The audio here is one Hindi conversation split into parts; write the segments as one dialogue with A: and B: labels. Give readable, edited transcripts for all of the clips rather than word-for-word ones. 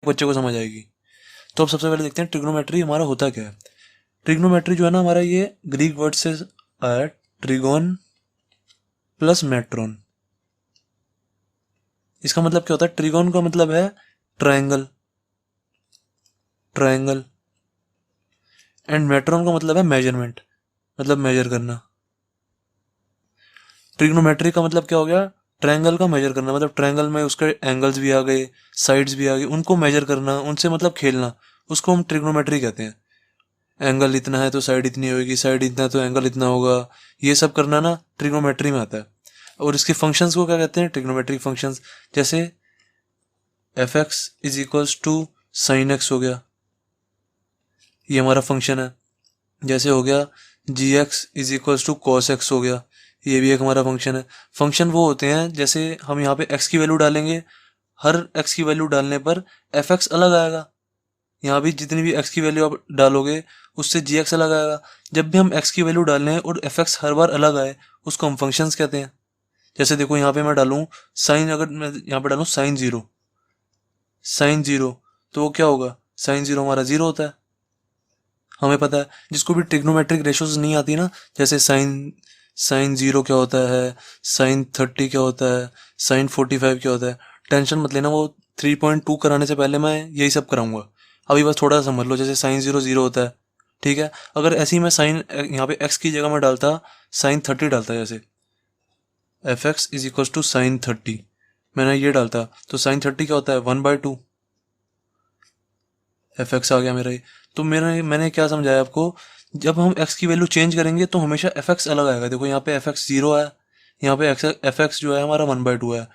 A: बच्चे को समझ आएगी। तो अब सबसे पहले देखते हैं ट्रिग्नोमेट्री हमारा होता क्या है। ट्रिग्नोमेट्री जो है ना हमारा, ये ग्रीक वर्ड से आया, ट्रिगोन प्लस मेट्रोन। इसका मतलब क्या होता है? ट्रिगोन का मतलब है ट्रायंगल, ट्रायंगल, एंड मेट्रोन का मतलब है मेजरमेंट, मतलब मेजर करना। ट्रिग्नोमेट्री का मतलब क्या हो गया? ट्रायंगल का मेजर करना, मतलब ट्रायंगल में उसके एंगल्स भी आ गए, साइड्स भी आ गई, उनको मेजर करना, उनसे मतलब खेलना, उसको हम ट्रिग्नोमेट्री कहते हैं। एंगल इतना है तो साइड इतनी होगी, साइड इतना है तो एंगल इतना होगा, ये सब करना ना ट्रिग्नोमेट्री में आता है। और इसके फंक्शंस को क्या कहते हैं? Trigonometric functions. जैसे F x is equals to sine X हो गया, ये हमारा फंक्शन है। जैसे हो गया G X is equals to cos X हो गया, ये भी एक हमारा फंक्शन है। फंक्शन वो होते हैं, जैसे हम यहाँ पे एक्स की वैल्यू डालेंगे, हर एक्स की वैल्यू डालने पर एफ एक्स अलग आएगा। यहाँ भी जितनी भी एक्स की वैल्यू आप डालोगे उससे जी एक्स अलग आएगा। जब भी हम एक्स की वैल्यू डाल रहे हैं और एफ एक्स हर बार अलग आए, उसको हम फंक्शंस कहते हैं। जैसे देखो यहाँ पे मैं डालूँ साइन, अगर मैं यहाँ पे डालूँ साइन जीरो, साइन जीरो, तो वो क्या होगा? साइन जीरो हमारा जीरो होता है, हमें पता है। जिसको भी ट्रिग्नोमेट्रिक रेशोज नहीं आती ना, जैसे साइन साइन जीरो क्या होता है, साइन 30 क्या होता है, साइन 45 क्या होता है, टेंशन मत लेना, वो 3.2 कराने से पहले मैं यही सब कराऊंगा। अभी बस थोड़ा सा समझ लो। जैसे साइन जीरो जीरो होता है, ठीक है। अगर ऐसे ही मैं साइन यहाँ पे एक्स की जगह में डालता साइन 30 डालता, जैसे F x is equal to sine 30, मैंने ये डालता, तो साइन 30 क्या होता है? 1/2 एफ एक्स आ गया मेरा ये। तो मैंने क्या समझाया आपको, जब हम एक्स की वैल्यू चेंज करेंगे तो हमेशा एफ एक्स अलग आएगा। देखो यहाँ पे एफ एक्स जीरो है, यहाँ पे एफ एक्स जो है हमारा 1/2 है।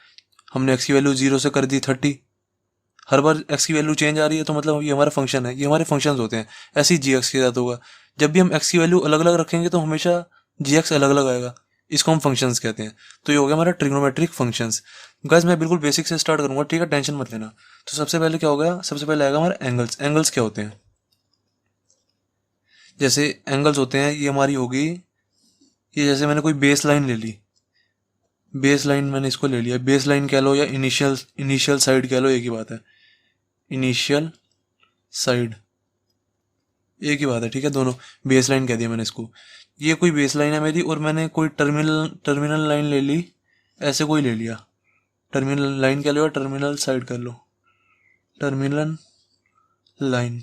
A: हमने एक्स की वैल्यू जीरो से कर दी 30, हर बार एक्स की वैल्यू चेंज आ रही है, तो मतलब ये हमारा फंक्शन है, ये हमारे फंक्शंस होते हैं। ऐसे ही जी एक्स के साथ होगा, जब भी हम एक्स की वैल्यू अलग अलग रखेंगे तो हमेशा जी एक्स अलग अलग आएगा, इसको हम फंक्शंस कहते हैं। तो ये हो गया हमारा ट्रिग्नोमेट्रिक फंक्शंस। गाइस मैं बिल्कुल बेसिक से स्टार्ट करूंगा, ठीक है, टेंशन मत लेना। तो सबसे पहले क्या होगा? सबसे पहले आएगा हमारा एंगल्स। एंगल्स क्या होते हैं? जैसे एंगल्स होते हैं, ये हमारी होगी, ये जैसे मैंने कोई बेस लाइन ले ली, बेस लाइन मैंने इसको ले लिया, बेस लाइन कह लो या इनिशियल इनिशियल साइड कह लो, एक ही बात है। इनिशियल साइड एक ही बात है, ठीक है, दोनों बेस लाइन कह दिया मैंने इसको। ये कोई बेस लाइन है मेरी, और मैंने कोई टर्मिनल टर्मिनल लाइन ले ली, ऐसे कोई ले लिया, टर्मिनल लाइन कह लो या टर्मिनल साइड कर लो, टर्मिनल लाइन,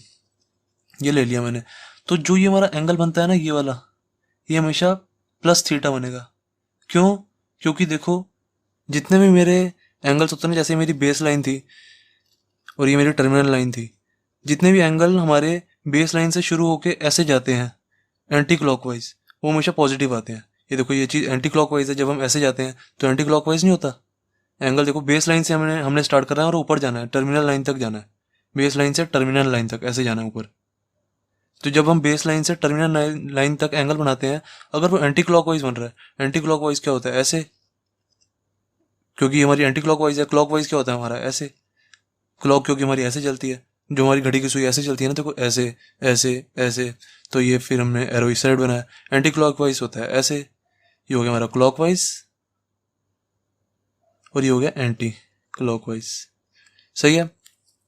A: ये ले लिया मैंने। तो जो ये हमारा एंगल बनता है ना, ये वाला, ये हमेशा प्लस थीटा बनेगा। क्यों? क्योंकि देखो, जितने भी मेरे एंगल्स होते हैं, जैसे मेरी बेस लाइन थी और ये मेरी टर्मिनल लाइन थी, जितने भी एंगल हमारे बेस लाइन से शुरू होके ऐसे जाते हैं एंटी क्लॉकवाइज, वो हमेशा पॉजिटिव आते हैं। ये देखो, ये चीज़ एंटी क्लॉकवाइज है, जब हम ऐसे जाते हैं तो एंटी क्लॉकवाइज नहीं होता एंगल। देखो बेस लाइन से हमने हमने स्टार्ट करना है और ऊपर जाना है, टर्मिनल लाइन तक जाना है, बेस लाइन से टर्मिनल लाइन तक ऐसे जाना है ऊपर। तो जब हम बेस लाइन से टर्मिनल लाइन तक एंगल बनाते हैं, अगर वो एंटी क्लॉकवाइज बन रहा है, एंटी क्लॉकवाइज क्या होता है? ऐसे, क्योंकि हमारी एंटी क्लॉकवाइज है। क्लॉकवाइज क्या होता है हमारा? ऐसे। क्लॉक क्योंकि हमारी ऐसे चलती है, जो हमारी घड़ी की सुई ऐसे चलती है ना, देखो ऐसे ऐसे ऐसे, तो ये फिर हमने एरो इस साइड बनाया, एंटी क्लॉकवाइज होता है ऐसे। ये हो गया हमारा क्लॉकवाइज, और ये हो गया एंटी क्लॉकवाइज। सही है।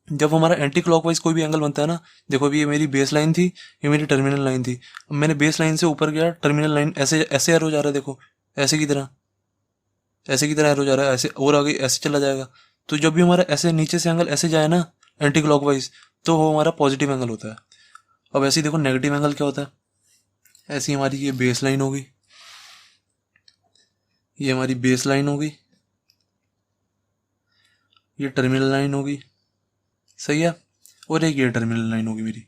A: जब हमारा एंटी क्लॉकवाइज कोई भी एंगल बनता है ना, देखो अभी ये मेरी बेस लाइन थी, ये मेरी टर्मिनल लाइन थी, अब मैंने बेस लाइन से ऊपर गया, टर्मिनल लाइन ऐसे ऐसे एरो जा रहा है, देखो ऐसे की तरह, ऐसे की तरह एरो जा रहा है, ऐसे और आगे ऐसे चला जाएगा। तो जब भी हमारा ऐसे नीचे से एंगल ऐसे जाए ना एंटी क्लॉकवाइज, तो वो हमारा पॉजिटिव एंगल होता है। अब ऐसे ही देखो नेगेटिव एंगल क्या होता है? ऐसी हमारी ये बेस लाइन होगी, ये हमारी बेस लाइन होगी, ये टर्मिनल लाइन होगी, सही है, और एक ये टर्मिनल लाइन होगी मेरी।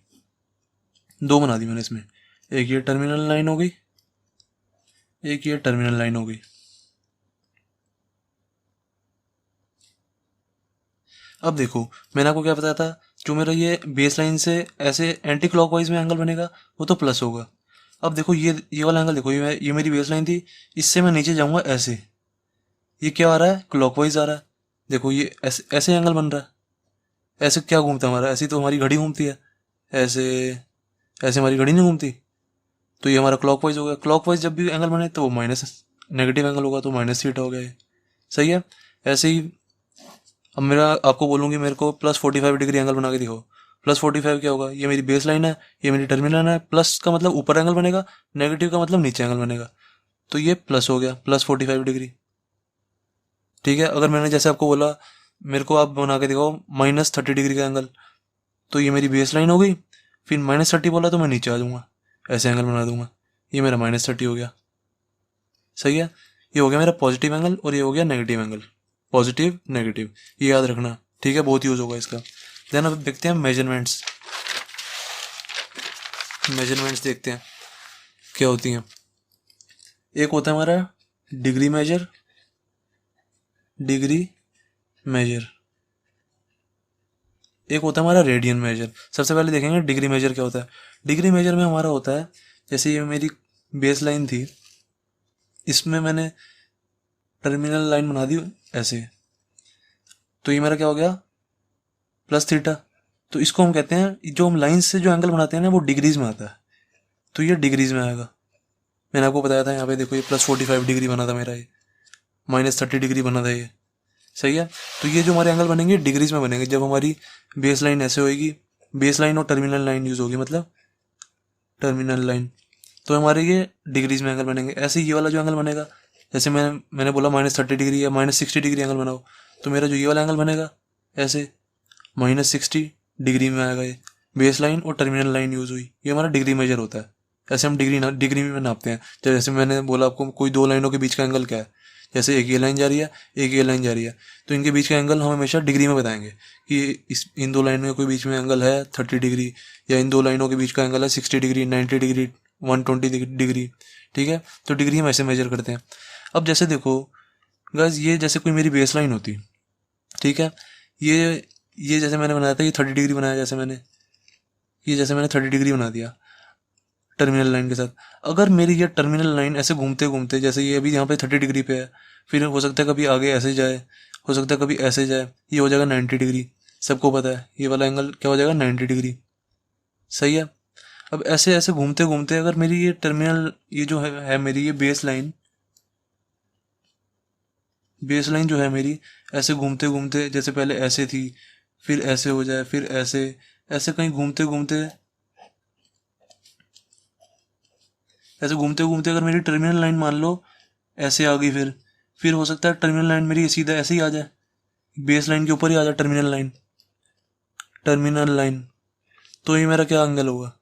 A: दो बना दी मैंने इसमें, एक ये टर्मिनल लाइन होगी, एक ये टर्मिनल लाइन होगी। अब देखो, मैंने आपको क्या बताया था, जो मेरा ये बेस लाइन से ऐसे एंटी क्लॉकवाइज में एंगल बनेगा वो तो प्लस होगा। अब देखो ये वाला एंगल देखो, ये मेरी बेस लाइन थी, इससे मैं नीचे जाऊंगा ऐसे, ये क्या आ रहा है? क्लॉकवाइज आ रहा है। देखो ये ऐसे ऐसे एंगल बन रहा है, ऐसे क्या घूमता है हमारा? ऐसी तो हमारी घड़ी घूमती है, ऐसे ऐसे हमारी घड़ी नहीं घूमती। तो ये हमारा क्लॉकवाइज हो गया। क्लॉकवाइज जब भी एंगल बने तो वो माइनस नेगेटिव एंगल होगा, तो माइनस थीटा हो गया ये। सही है। ऐसे ही अब मेरा आपको बोलूँगी मेरे को +45 डिग्री एंगल बना के दिखाओ। +45 क्या होगा, ये मेरी बेस लाइन है, ये मेरी टर्मिनल है, प्लस का मतलब ऊपर एंगल बनेगा, नेगेटिव का मतलब नीचे एंगल बनेगा, तो ये प्लस हो गया +45 डिग्री। ठीक है, अगर मैंने जैसे आपको बोला मेरे को आप बना के दिखाओ -30 डिग्री का एंगल, तो ये मेरी बेस लाइन हो गई, फिर -30 बोला तो मैं नीचे आ जाऊँगा, ऐसे एंगल बना दूंगा, ये मेरा -30 हो गया। सही है, ये हो गया मेरा पॉजिटिव एंगल और ये हो गया नेगेटिव एंगल, पॉजिटिव नेगेटिव, ये याद रखना। ठीक है, बहुत यूज़ होगा इसका। देन अब देखते हैं मेजरमेंट्स। मेजरमेंट्स देखते हैं क्या होती हैं। एक होता है हमारा डिग्री मेजर, डिग्री मेजर। एक होता है हमारा रेडियन मेजर। सबसे पहले देखेंगे डिग्री मेजर क्या होता है। डिग्री मेजर में हमारा होता है, जैसे ये मेरी बेस लाइन थी, इसमें मैंने टर्मिनल लाइन बना दी ऐसे, तो ये मेरा क्या हो गया +थीटा। तो इसको हम कहते हैं, जो हम लाइन से जो एंगल बनाते हैं ना वो डिग्रीज में आता है, तो ये डिग्रीज में आएगा। मैंने आपको बताया था, यहाँ पे देखो ये +45 डिग्री बना था मेरा, ये -30 डिग्री बना था ये। सही है, तो ये जो हमारे एंगल बनेंगे डिग्रीज में बनेंगे जब हमारी बेस लाइन ऐसे होएगी, बेस लाइन और टर्मिनल लाइन यूज होगी, मतलब टर्मिनल लाइन, तो हमारे ये डिग्रीज में एंगल बनेंगे। ऐसे ये वाला जो एंगल बनेगा, जैसे मैंने बोला -30 डिग्री या -60 डिग्री एंगल बनाओ, तो मेरा जो ये वाला एंगल बनेगा ऐसे -60 डिग्री में आएगा। ये बेस लाइन और टर्मिनल लाइन यूज हुई, ये हमारा डिग्री मेजर होता है। ऐसे हम डिग्री में नापते हैं। जैसे मैंने बोला आपको, कोई दो लाइनों के बीच का एंगल क्या है, जैसे एक ये लाइन जा रही है, एक ये लाइन जा रही है, तो इनके बीच का एंगल हम हमेशा डिग्री में बताएंगे कि इन दो लाइनों के बीच में एंगल है 30 डिग्री, या इन दो लाइनों के बीच का एंगल है 60 डिग्री, 90 डिग्री, 120 डिग्री। ठीक है, तो डिग्री हम ऐसे मेजर करते हैं। अब जैसे देखो गाइस, ये जैसे कोई मेरी बेस लाइन होती, ठीक है, ये जैसे मैंने बनाया था, ये 30 डिग्री बनाया, जैसे मैंने 30 डिग्री बना दिया टर्मिनल लाइन के साथ। अगर मेरी ये टर्मिनल लाइन ऐसे घूमते घूमते, जैसे ये अभी यहाँ पे 30 डिग्री पे है, फिर हो सकता है कभी आगे ऐसे जाए, हो सकता है कभी ऐसे जाए, ये हो जाएगा 90 डिग्री। सबको पता है ये वाला एंगल क्या हो जाएगा, 90 डिग्री। सही है, अब ऐसे ऐसे घूमते घूमते अगर मेरी ये टर्मिनल, ये जो है मेरी ये बेस लाइन जो है मेरी, ऐसे घूमते घूमते, जैसे पहले ऐसे थी, फिर ऐसे हो जाए, फिर ऐसे, ऐसे कहीं घूमते घूमते, ऐसे घूमते घूमते अगर मेरी टर्मिनल लाइन मान लो ऐसे आ गई, फिर हो सकता है टर्मिनल लाइन मेरी सीधा ऐसे ही आ जाए, बेस लाइन के ऊपर ही आ जाए टर्मिनल लाइन। तो ये मेरा क्या एंगल होगा,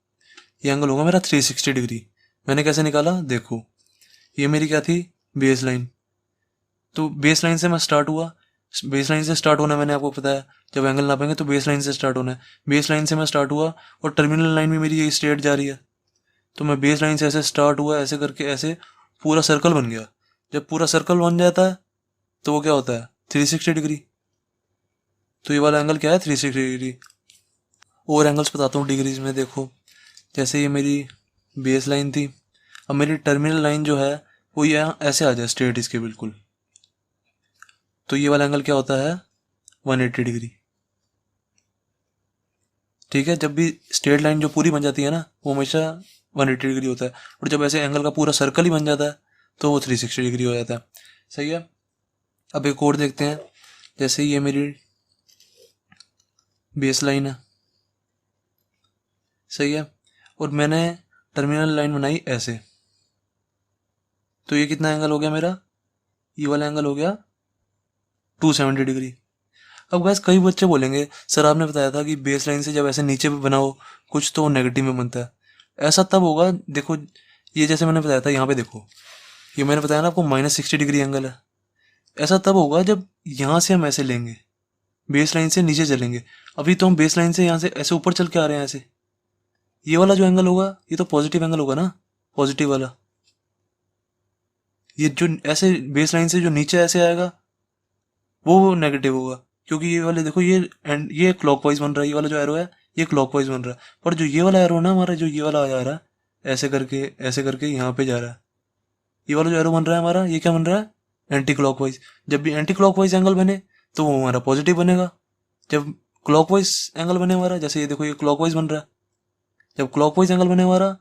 A: ये एंगल होगा मेरा 360 डिग्री। मैंने कैसे निकाला, देखो ये मेरी क्या थी, बेस लाइन। तो बेस लाइन से मैं स्टार्ट हुआ, बेस लाइन से स्टार्ट होना मैंने आपको बताया, जब एंगल नापेंगे तो बेस लाइन से स्टार्ट होना है। बेस लाइन से मैं स्टार्ट हुआ और टर्मिनल लाइन भी मेरी यही स्ट्रेट जा रही है, तो मैं बेस लाइन से ऐसे स्टार्ट हुआ, ऐसे करके ऐसे पूरा सर्कल बन गया। जब पूरा सर्कल बन जाता है तो वो क्या होता है, 360 डिग्री। तो ये वाला एंगल क्या है, 360 डिग्री। और एंगल्स बताता हूँ डिग्रीज में। देखो जैसे ये मेरी बेस लाइन थी, अब मेरी टर्मिनल लाइन जो है वो यहाँ ऐसे आ जाए स्ट्रेट इसके बिल्कुल, तो ये वाला एंगल क्या होता है, 180 डिग्री। ठीक है, जब भी स्ट्रेट लाइन जो पूरी बन जाती है ना वो हमेशा 180 डिग्री होता है, और जब ऐसे एंगल का पूरा सर्कल ही बन जाता है तो वो 360 डिग्री हो जाता है। सही है, अब एक और देखते हैं। जैसे ये मेरी बेस लाइन है, सही है, और मैंने टर्मिनल लाइन बनाई ऐसे, तो ये कितना एंगल हो गया मेरा, ये वाला एंगल हो गया 270 डिग्री। अब गैस कई बच्चे बोलेंगे सर आपने बताया था कि बेस लाइन से जब ऐसे नीचे पे बनाओ कुछ तो नेगेटिव में बनता है। ऐसा तब होगा, देखो ये जैसे मैंने बताया था, यहाँ पे देखो ये मैंने बताया ना आपको -60 डिग्री एंगल है। ऐसा तब होगा जब यहाँ से हम ऐसे लेंगे, बेस लाइन से नीचे चलेंगे। अभी तो हम बेस लाइन से यहाँ से ऐसे ऊपर चल के आ रहे हैं ऐसे, ये वाला जो एंगल होगा ये तो पॉजिटिव एंगल होगा ना, पॉजिटिव वाला। ये जो ऐसे बेस लाइन से जो नीचे ऐसे आएगा वो नेगेटिव होगा, क्योंकि ये वाले देखो ये क्लॉकवाइज बन रहा है, ये वाला जो एरो है ये क्लॉकवाइज बन रहा है, पर जो ये वाला एरो ना हमारा, जो ये वाला आ जा रहा है ऐसे करके यहाँ पे जा रहा है, ये वाला जो एरो बन रहा है हमारा, ये क्या बन रहा है, एंटी क्लॉकवाइज। जब भी एंटी क्लॉकवाइज एंगल बने तो वो हमारा पॉजिटिव बनेगा। जब क्लॉकवाइज एंगल बने हमारा, जैसे ये देखो ये क्लॉकवाइज बन रहा है, जब क्लॉकवाइज एंगल बने हमारा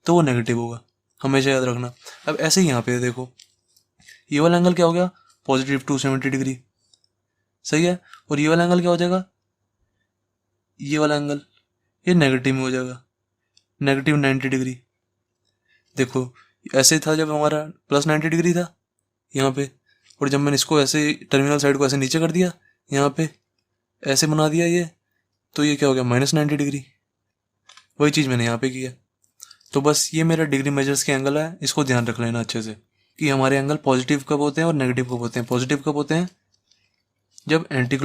A: तो वो नेगेटिव होगा। हमेशा याद रखना। अब ऐसे ही यहाँ पे देखो, ये वाला एंगल क्या हो गया, पॉजिटिव 270 डिग्री, सही है। और ये वाला एंगल क्या हो जाएगा, ये वाला एंगल ये नेगेटिव में हो जाएगा, नेगेटिव 90 डिग्री। देखो ऐसे था जब हमारा प्लस 90 डिग्री था यहाँ पे, और जब मैंने इसको ऐसे टर्मिनल साइड को ऐसे नीचे कर दिया, यहाँ पे ऐसे बना दिया ये, तो ये क्या हो गया, माइनस 90 डिग्री। वही चीज़ मैंने यहाँ पे की है। तो बस ये मेरा डिग्री मेजर्स के एंगल है, इसको ध्यान रख लेना अच्छे से कि हमारे एंगल पॉजिटिव कब होते हैं और नेगेटिव कब होते हैं। पॉजिटिव कब होते हैं, जब एंटी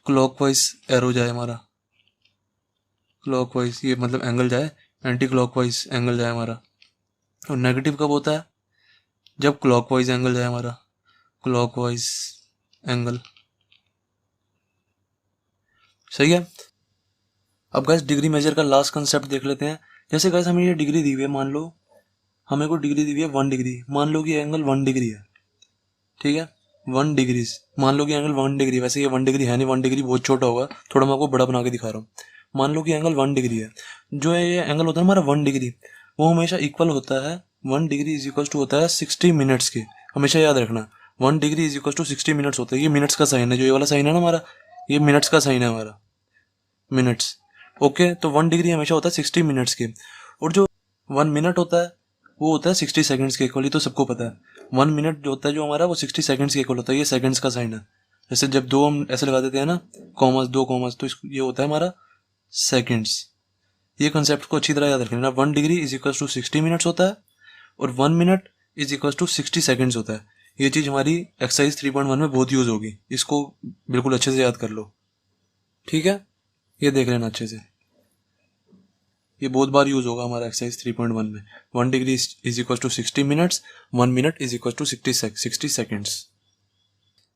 A: क्लॉकवाइज एरो जाए हमारा, क्लॉकवाइज ये मतलब एंगल जाए, एंटी क्लॉकवाइज एंगल जाए हमारा। और नेगेटिव कब होता है, जब क्लॉकवाइज एंगल जाए हमारा, क्लॉकवाइज एंगल, सही है। अब गैस डिग्री मेजर का लास्ट कंसेप्ट देख लेते हैं। जैसे गैस हमें ये डिग्री दी हुई है, मान लो हमें को डिग्री दी हुई है 1 डिग्री, मान लो कि एंगल 1 डिग्री है, ठीक है, 1 डिग्री, मान लो कि एंगल 1 डिग्री, वैसे ये 1 डिग्री है नहीं, 1 डिग्री बहुत छोटा होगा, थोड़ा मैं आपको बड़ा बना के दिखा रहा हूँ। मान लो कि एंगल 1 डिग्री है, जो ये एंगल होता है हमारा 1 डिग्री, वो हमेशा इक्वल होता है, 1 डिग्री इज इक्वल टू होता है 60 मिनट्स के, हमेशा याद रखना 1 degree is equal to 60 minutes होता है। ये मिनट्स का साइन है, जो ये वाला साइन है ना हमारा, ये मिनट्स का साइन है हमारा, मिनट्स, ओके। तो 1 डिग्री हमेशा होता है 60 मिनट्स के, और जो 1 मिनट होता है वो होता है 60 सेकंड्स के इक्वल, ये तो सबको पता है। 1 मिनट जो होता है जो हमारा, वो 60 सेकंड्स के इक्वल होता है, ये सेकंड्स का साइन है। जैसे जब दो हम ऐसे लगा देते हैं ना, कॉमर्स, 2 कॉमर्स, तो ये होता है हमारा सेकंड्स। ये कंसेप्ट को अच्छी तरह याद रख लेना, 1 degree is equal to 60 minutes होता है, और 1 minute is equal to 60 seconds होता है। ये चीज़ हमारी एक्सरसाइज 3.1 में बहुत यूज़ होगी, इसको बिल्कुल अच्छे से याद कर लो, ठीक है। ये देख लेना अच्छे से, ये बहुत बार यूज होगा हमारा एक्सरसाइज 3.1 में। 1 degree is equal to 60 minutes, 1 minute is equal to 60 seconds.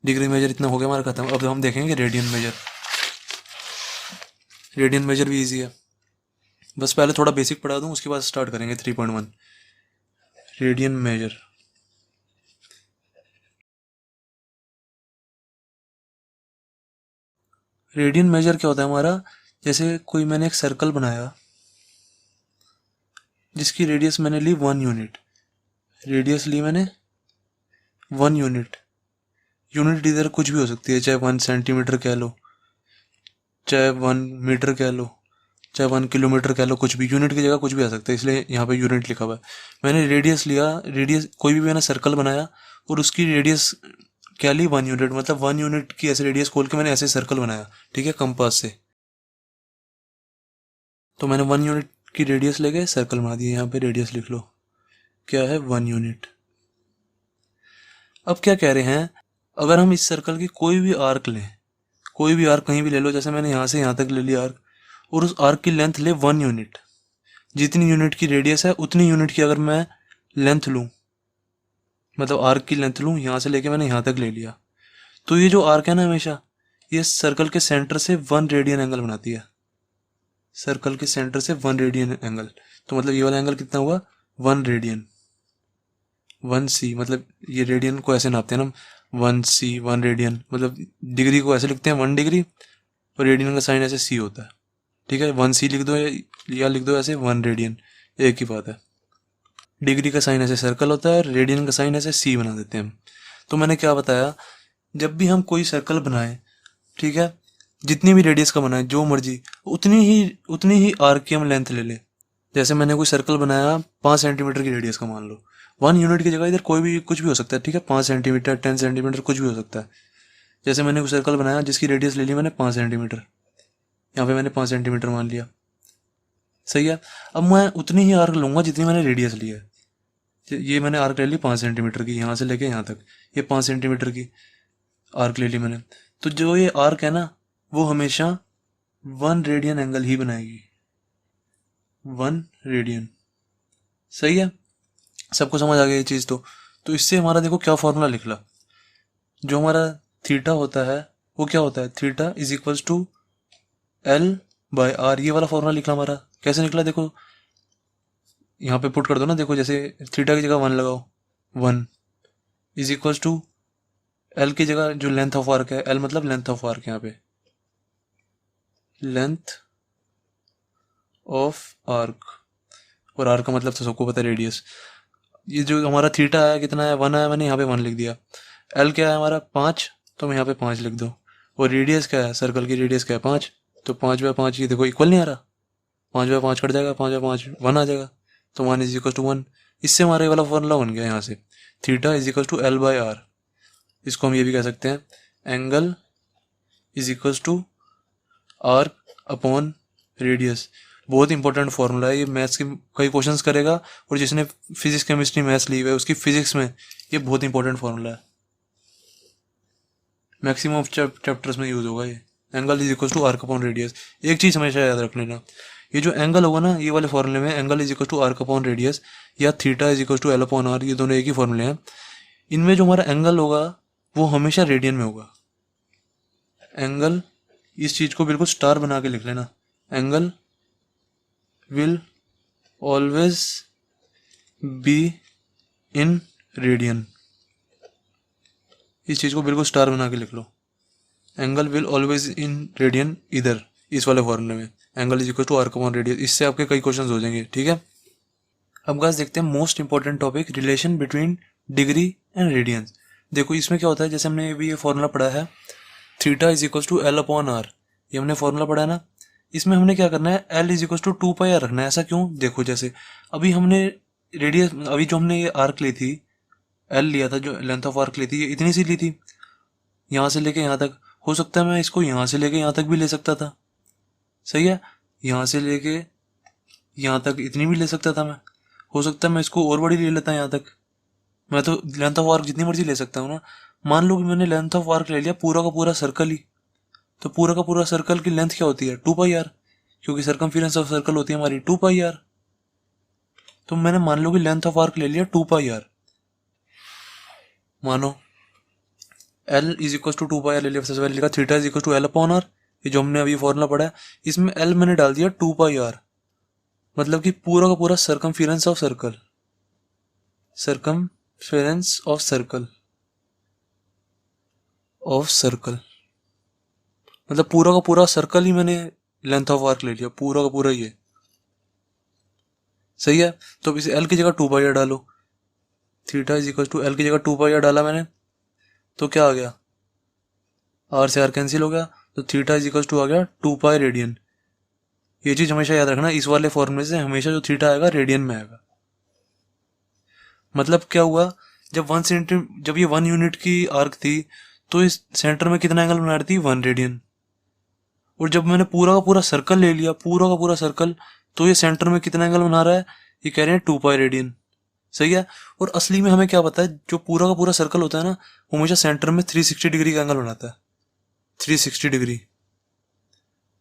A: Degree measure इतना हो गया हमारा खत्म। अब हम देखेंगे रेडियन मेजर। रेडियन मेजर भी इजी है, बस पहले थोड़ा बेसिक पढ़ा दूं, उसके बाद स्टार्ट करेंगे 3.1। रेडियन मेजर, रेडियन मेजर क्या होता है हमारा, जैसे कोई मैंने एक सर्कल बनाया जिसकी रेडियस मैंने ली 1 यूनिट, रेडियस ली मैंने 1 यूनिट, यूनिट इधर कुछ भी हो सकती है, चाहे 1 सेंटीमीटर कह लो, चाहे 1 मीटर कह लो, चाहे 1 किलोमीटर कह लो, कुछ भी यूनिट की जगह कुछ भी आ सकता है, इसलिए यहाँ पे यूनिट लिखा हुआ है। मैंने रेडियस लिया, रेडियस कोई भी मैंने सर्कल बनाया और उसकी रेडियस क्या ली, 1 यूनिट, मतलब 1 यूनिट की ऐसे रेडियस खोल के मैंने ऐसे सर्कल बनाया, ठीक है, कंपास से। तो मैंने 1 यूनिट की रेडियस लेके सर्कल बना दिया, यहाँ पे रेडियस लिख लो, क्या है, 1 यूनिट। अब क्या कह रहे हैं, अगर हम इस सर्कल की कोई भी आर्क लें, कोई भी आर्क कहीं भी ले लो, जैसे मैंने यहाँ से यहाँ तक ले लिया आर्क, और उस आर्क की लेंथ ले 1 यूनिट, जितनी यूनिट की रेडियस है उतनी यूनिट की अगर मैं लेंथ लूँ, मतलब आर्क की लेंथ लूँ, यहाँ से लेके मैंने यहाँ तक ले लिया, तो ये जो आर्क है ना, हमेशा ये सर्कल के सेंटर से 1 रेडियन एंगल बनाती है, सर्कल के सेंटर से 1 रेडियन एंगल। तो मतलब ये वाला एंगल कितना हुआ, 1 रेडियन, 1 C, मतलब ये रेडियन को ऐसे नापते हैं ना, 1 C, 1 रेडियन, मतलब डिग्री को ऐसे लिखते हैं 1 डिग्री, और रेडियन का साइन ऐसे C होता है, ठीक है। 1 C लिख दो या लिख दो ऐसे 1 रेडियन, एक ही बात है। डिग्री का साइन ऐसे सर्कल होता है और रेडियन का साइन ऐसे C बना देते हैं हम। तो मैंने क्या बताया, जब भी हम कोई सर्कल बनाए, ठीक है, जितनी भी रेडियस का बनाए, जो मर्जी, उतनी ही आर्क की हम लेंथ ले लें। जैसे मैंने कोई सर्कल बनाया 5 सेंटीमीटर की रेडियस का, मान लो 1 यूनिट की जगह इधर कोई भी कुछ भी हो सकता है, ठीक है, 5 सेंटीमीटर, 10 सेंटीमीटर, कुछ भी हो सकता है। जैसे मैंने कोई सर्कल बनाया जिसकी रेडियस ले ली मैंने 5 सेंटीमीटर, यहाँ पे मैंने 5 सेंटीमीटर मान लिया, सही है। अब मैं उतनी ही आर्क लूँगा जितनी मैंने रेडियस ली है। ये मैंने आर्क ले ली 5 सेंटीमीटर की, यहाँ से लेके यहाँ तक, ये 5 सेंटीमीटर की आर्क ले ली मैंने। तो जो ये आर्क है ना, वो हमेशा 1 रेडियन एंगल ही बनाएगी, 1 रेडियन, सही है। सबको समझ आ गया ये चीज़। तो इससे हमारा देखो क्या फॉर्मूला निकला, जो हमारा थीटा होता है वो क्या होता है, theta is equals to L/R, ये वाला फॉर्मूला निकला हमारा। कैसे निकला, देखो यहाँ पे पुट कर दो ना, देखो जैसे थीटा की जगह 1 लगाओ, 1 इज इक्वल्स टू L की जगह जो लेंथ ऑफ आर्क है, L मतलब लेंथ ऑफ आर्क, यहाँ पे लेंथ ऑफ आर्क, और आर का मतलब तो सबको पता है रेडियस। ये जो हमारा थीटा आया कितना है, 1 आया, मैंने यहाँ पे 1 लिख दिया। एल क्या है हमारा 5, तो मैं यहाँ पे 5 लिख दो। और रेडियस क्या है, सर्कल की रेडियस क्या है 5, तो 5/5 ये देखो इक्वल नहीं आ रहा, 5/5 कट जाएगा, 5/5 1 आ जाएगा, तो 1 = 1। इससे हमारा ये वाला फॉर्मूला बन गया यहाँ से, थीटा = L/R। इसको हम ये भी कह सकते हैं, एंगल = आर्क अपॉन रेडियस। बहुत इंपॉर्टेंट फॉर्मूला है ये, मैथ्स के कई क्वेश्चंस करेगा, और जिसने फिजिक्स केमिस्ट्री मैथ्स ली हुई है उसकी फिजिक्स में ये बहुत इंपॉर्टेंट फॉर्मूला है, मैक्सिमम ऑफ चैप्टर्स में यूज होगा ये। Angle = arc upon radius. एक चीज़ हमेशा याद रख लेना, ये जो एंगल होगा ना ये वाले फॉर्मूले में, एंगल = आर्क अपॉन रेडियस या थीटा = L/R, ये दोनों एक ही फॉर्मूले हैं। इनमें जो हमारा एंगल होगा वो हमेशा रेडियन में होगा। एंगल, इस चीज़ को बिल्कुल स्टार बना के लिख लेना, angle will always be in radian. इस चीज़ को बिल्कुल स्टार बना के लिख लो, angle will always in radian, इधर इस वाले फॉर्मूले में एंगल = आर्क अपॉन रेडियस। इससे आपके कई क्वेश्चंस हो जाएंगे, ठीक है। अब गाइस देखते हैं most important topic, relation between degree and radians. देखो इसमें क्या होता है, जैसे हमने अभी ये फॉर्मूला पढ़ा है, थीटा = L/R, ये हमने फॉर्मूला पढ़ा है ना। इसमें हमने क्या करना है, L = 2πr रखना है। ऐसा क्यों, देखो जैसे अभी हमने रेडियस, अभी जो हमने ये आर्क ली थी, L लिया था, जो लेंथ ऑफ आर्क ली थी, ये इतनी सी ली थी, यहाँ से लेके यहाँ तक। हो सकता है मैं इसको यहाँ से लेके यहाँ तक भी ले सकता था, सही है, यहाँ से लेके यहाँ तक इतनी भी ले सकता था मैं। हो सकता है मैं इसको और बड़ी ले लेता यहाँ तक, मैं तो लेंथ ऑफ आर्क जितनी मर्जी ले सकता हूँ ना। मान लो कि मैंने लेंथ ऑफ आर्क ले लिया पूरा का पूरा सर्कल ही, तो पूरा का पूरा सर्कल की लेंथ क्या होती है 2πr, क्योंकि सर्कमफेरेंस ऑफ सर्कल होती है हमारी 2πr। तो मैंने मान लो कि लेंथ ऑफ आर्क ले लिया 2πr, मानो L = 2πr ले लिया। सबसे पहले लिखा थीटा = L/R, ये जो हमने अभी फॉर्मूला पढ़ा है, इसमें L मैंने डाल दिया 2πr, मतलब कि पूरा का पूरा circumference of circle, circumference of circle मतलब पूरा का पूरा सर्कल ही मैंने लेंथ ऑफ आर्क ले लिया, पूरा का पूरा ये, सही है। तो इसे L की जगह 2πr डालो, थीटा = L की जगह 2πr डाला मैंने, तो क्या आ गया, R से R कैंसिल हो गया, तो थीटा = आ गया 2π रेडियन। ये चीज़ हमेशा याद रखना, इस वाले फॉर्मूले से हमेशा जो थीटा आएगा रेडियन में आएगा। मतलब क्या हुआ, जब ये 1 यूनिट की आर्क थी, तो इस सेंटर में कितना एंगल बना रही थी 1 रेडियन। और जब मैंने पूरा का पूरा सर्कल ले लिया, पूरा का पूरा सर्कल, तो ये सेंटर में कितना एंगल बना रहा है, ये कह रहे हैं 2π रेडियन, सही है। और असली में हमें क्या पता है, जो पूरा का पूरा सर्कल होता है ना, वो हमेशा सेंटर में 360 डिग्री का एंगल बनाता है, 360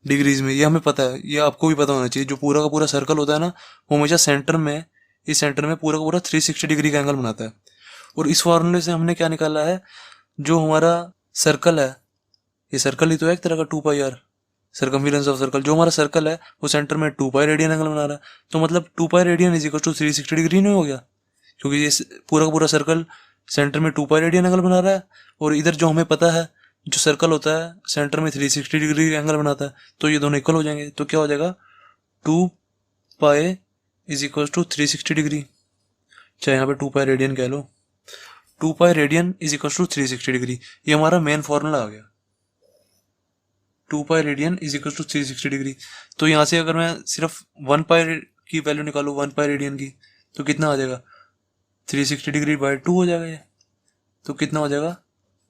A: डिग्रीज में, ये हमें पता है, ये आपको भी पता होना चाहिए। जो पूरा का पूरा सर्कल होता है ना, वो हमेशा सेंटर में, इस सेंटर में पूरा का पूरा 360 डिग्री का एंगल बनाता है। और इस फॉर्मूले से हमने क्या निकाला है, जो हमारा सर्कल है, ये सर्कल ही तो है एक तरह का 2πr, सर्कमफेरेंस ऑफ सर्कल, जो हमारा सर्कल है वो सेंटर में 2π रेडियन एंगल बना रहा है। तो मतलब 2π रेडियन = 360 डिग्री नहीं हो गया, क्योंकि ये पूरा का पूरा सर्कल सेंटर में 2π रेडियन एंगल बना रहा है, और इधर जो हमें पता है जो सर्कल होता है सेंटर में 360 डिग्री एंगल बनाता है, तो ये दोनों इक्वल हो जाएंगे। तो क्या हो जाएगा, 2π = 360 डिग्री, चाहे यहाँ पे 2π रेडियन कह लो, 2π रेडियन = 360 डिग्री। ये हमारा मेन फॉर्मूला आ गया, 2π रेडियन = 360 डिग्री। तो यहाँ से अगर मैं सिर्फ 1π की वैल्यू निकालूँ 1π रेडियन की, तो कितना आ जाएगा, 360 डिग्री बाय 2 हो जाएगा ये, तो कितना हो जाएगा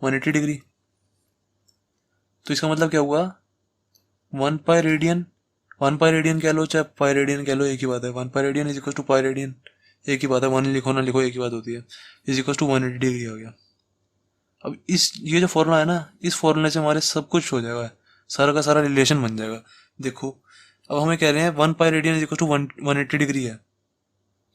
A: 180 डिग्री। तो इसका मतलब क्या हुआ, 1π रेडियन, 1π रेडियन कह लो चाहे π रेडियन कह लो, एक ही बात है, 1π रेडियन = π रेडियन, एक ही बात है, 1 लिखो ना लिखो एक ही बात होती है, = 180 डिग्री हो गया। अब ये जो फॉर्मूला है ना, इस फॉर्मूले से हमारे सब कुछ हो जाएगा, सारा का सारा रिलेशन बन जाएगा। देखो अब हमें कह रहे हैं 1π रेडियन = 180 डिग्री है,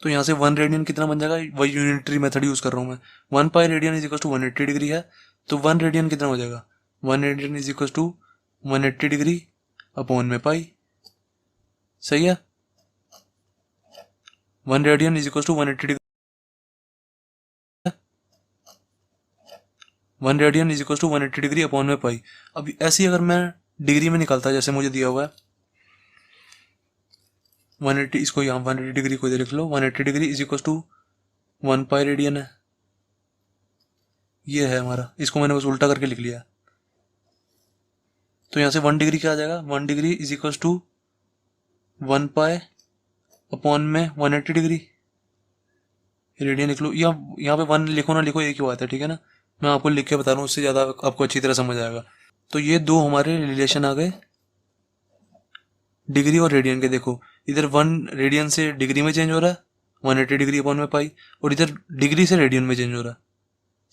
A: तो यहाँ से 1 रेडियन कितना बन जाएगा, वही यूनिटरी मेथड यूज कर रहा हूँ मैं। 1π रेडियन = 180 डिग्री है, तो 1 रेडियन कितना हो जाएगा, 1 रेडियन = 180 डिग्री अपॉन में पाई, सही है। 1 radian = 180 degree, 1 radian = 180 degree upon में पाई। अब ऐसे ही अगर मैं डिग्री में निकालता, जैसे मुझे दिया हुआ है 180, इसको यहाँ 180 डिग्री को इधर लिख लो, 180 degree is equal to 1 pi radian है, ये है हमारा, इसको मैंने बस उल्टा करके लिख लिया। तो यहाँ से 1 डिग्री क्या आ जाएगा, 1 degree is equal to 1 pi upon में 180 डिग्री, रेडियन लिख लो, या यहाँ पे 1 लिखो ना लिखो एक ही बात है, ठीक है ना, मैं आपको लिख के बता रहा हूँ, उससे ज़्यादा आपको अच्छी तरह समझ आएगा। तो ये दो हमारे रिलेशन आ गए डिग्री और रेडियन के। देखो इधर 1 रेडियन से डिग्री में चेंज हो रहा है 180 डिग्री अपॉन में पाई, और इधर डिग्री से रेडियन में चेंज हो रहा है,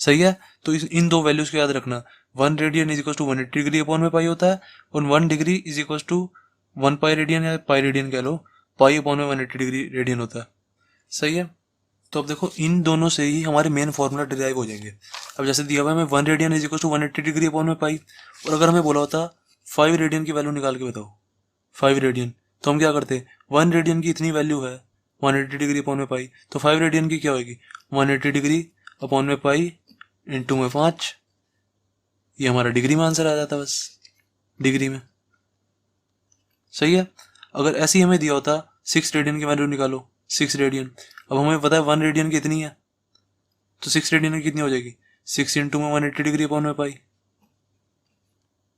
A: सही है। तो इन दो वैल्यूज को याद रखना, 1 radian is equal to 180 degree upon में पाई होता है, और 1 degree is equal to 1 pi radian या पाई रेडियन कह लो, पाई अपॉन में 180 डिग्री रेडियन होता है, सही है। तो अब देखो इन दोनों से ही हमारे मेन फॉर्मूला डिराइव हो जाएंगे। अब जैसे दिया हुआ है हमें 1 radian is equal to 180 degree upon में पाई, और अगर हमें बोला होता 5 रेडियन की वैल्यू निकाल के बताओ 5 रेडियन, तो हम क्या करते, 1 रेडियन की इतनी वैल्यू है 180 डिग्री अपॉन में पाई, तो 5 रेडियन की क्या होगी 180 डिग्री अपॉन में पाई इंटू में 5, ये हमारा डिग्री में आंसर आ जाता है, बस डिग्री में, सही है। अगर ऐसे ही हमें दिया होता 6 रेडियन की वैल्यू निकालो 6 रेडियन, अब हमें पता है 1 रेडियन कितनी है, तो 6 रेडियन की कितनी हो जाएगी 6 इंटू में 180 डिग्री अपॉन में पाई,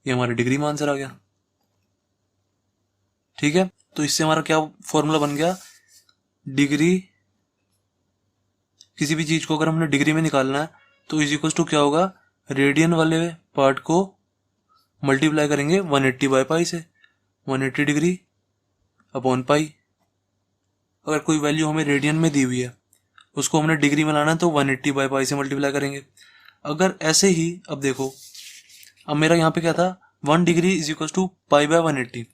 A: ये हमारे डिग्री में आंसर आ गया, ठीक है। तो इससे हमारा क्या फॉर्मूला बन गया, डिग्री, किसी भी चीज को अगर हमने डिग्री में निकालना है तो इज इक्वल टू क्या होगा, रेडियन वाले पार्ट को मल्टीप्लाई करेंगे 180 बाई पाई से, 180 डिग्री अपॉन पाई। अगर कोई वैल्यू हमें रेडियन में दी हुई है उसको हमने डिग्री में लाना है तो 180 बाई पाई से मल्टीप्लाई करेंगे। अगर ऐसे ही, अब देखो अब मेरा यहाँ पे क्या था 1 degree is equal to pi by 180,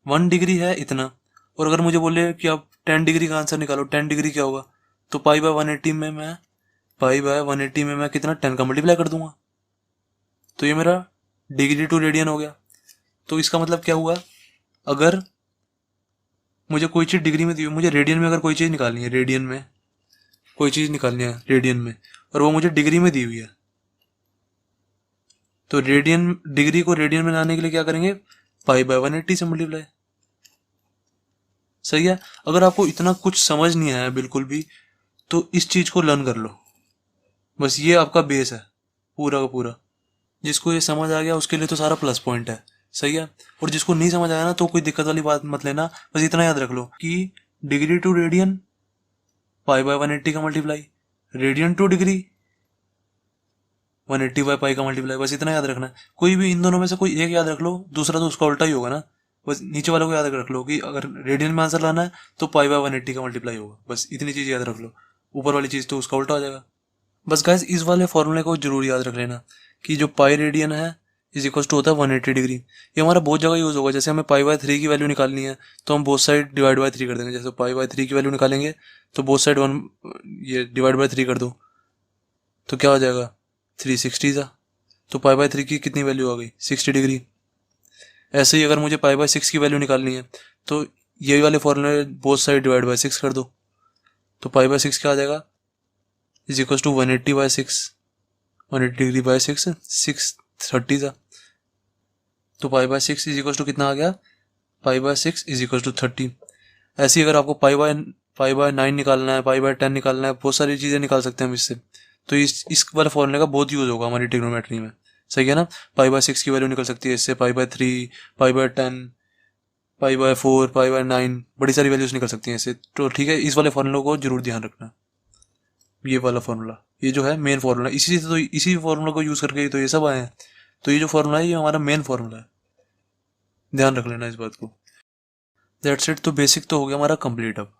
A: 1 degree है इतना, और अगर मुझे बोले कि आप 10 डिग्री का आंसर निकालो 10 डिग्री क्या होगा, तो पाई बाय 180 में मैं कितना 10 का मल्टीप्लाई कर दूंगा, तो ये मेरा डिग्री टू रेडियन हो गया। तो इसका मतलब क्या हुआ, अगर मुझे कोई चीज़ डिग्री में दी हुई, मुझे रेडियन में अगर कोई चीज़ निकालनी है, रेडियन में कोई चीज़ निकालनी है रेडियन में, और वो मुझे डिग्री में दी हुई है, तो रेडियन डिग्री को रेडियन में लाने के लिए क्या करेंगे, पाई बाय 180 से मल्टीप्लाई, सही है। अगर आपको इतना कुछ समझ नहीं आया बिल्कुल भी, तो इस चीज़ को लर्न कर लो, बस ये आपका बेस है पूरा का पूरा। जिसको ये समझ आ गया उसके लिए तो सारा प्लस पॉइंट है, सही है। और जिसको नहीं समझ आया ना तो कोई दिक्कत वाली बात मत लेना, बस इतना याद रख लो कि degree to radian pi by 180 का multiply, radian to degree 180 by pi का मल्टीप्लाई, बस इतना याद रखना है। कोई भी इन दोनों में से कोई एक याद रख लो, दूसरा तो उसका उल्टा ही होगा ना, बस नीचे वाले को याद रख लो कि अगर रेडियन में आंसर लाना है तो पाई बाय 180 का मल्टीप्लाई होगा, बस इतनी चीज़ याद रख लो, ऊपर वाली चीज़ तो उसका उल्टा हो जाएगा। बस गाइस इस वाले फॉर्मूले को जरूर याद रख लेना कि जो पाई रेडियन है इज इक्वल टू होता है 180 डिग्री। ये हमारा बहुत जगह यूज़ होगा, जैसे हमें पाई बाय 3 की वैल्यू निकालनी है तो हम बोथ साइड डिवाइड बाय 3 कर देंगे, जैसे पाई बाय 3 की वैल्यू निकालेंगे तो बोथ साइड 1 ये डिवाइड बाय 3 कर दो, तो क्या हो जाएगा 360 सा, तो पाई बाय 3 की कितनी वैल्यू आ गई 60 डिग्री। ऐसे ही अगर मुझे पाई बाय 6 की वैल्यू निकालनी है तो ये वाले फॉर्मूले बोथ साइड डिवाइड बाय 6 कर दो, तो पाई बाय 6 क्या आ जाएगा is equal to 180 by 6, 180 degree by 6 630 था, तो pi by 6 is equal to कितना आ गया, pi by 6 is equal to 30। ऐसे ही अगर आपको पाई बाय 9 निकालना है, पाई बाय 10 निकालना है, बहुत सारी चीज़ें निकाल सकते हैं हम इससे। तो इस वाले फॉर्मूले का बहुत यूज़ होगा हमारी ट्रिग्नोमेट्री में, सही है ना। पाई बाय 6 की वैल्यू निकल सकती है इससे, pi by 3, pi by 10, pi by 4, pi by 9, बड़ी सारी वैल्यूज निकल सकती हैं इससे। तो ठीक है, इस वाले फॉर्मूले को जरूर ध्यान रखना, ये वाला फॉर्मूला, ये जो है मेन फॉर्मूला, इसी फॉर्मूला को यूज़ करके ही तो ये सब आए हैं। तो ये जो फॉर्मूला है ये हमारा मेन फॉर्मूला है, ध्यान रख लेना इस बात को। दैट्स इट, तो बेसिक तो हो गया हमारा कंप्लीट अब।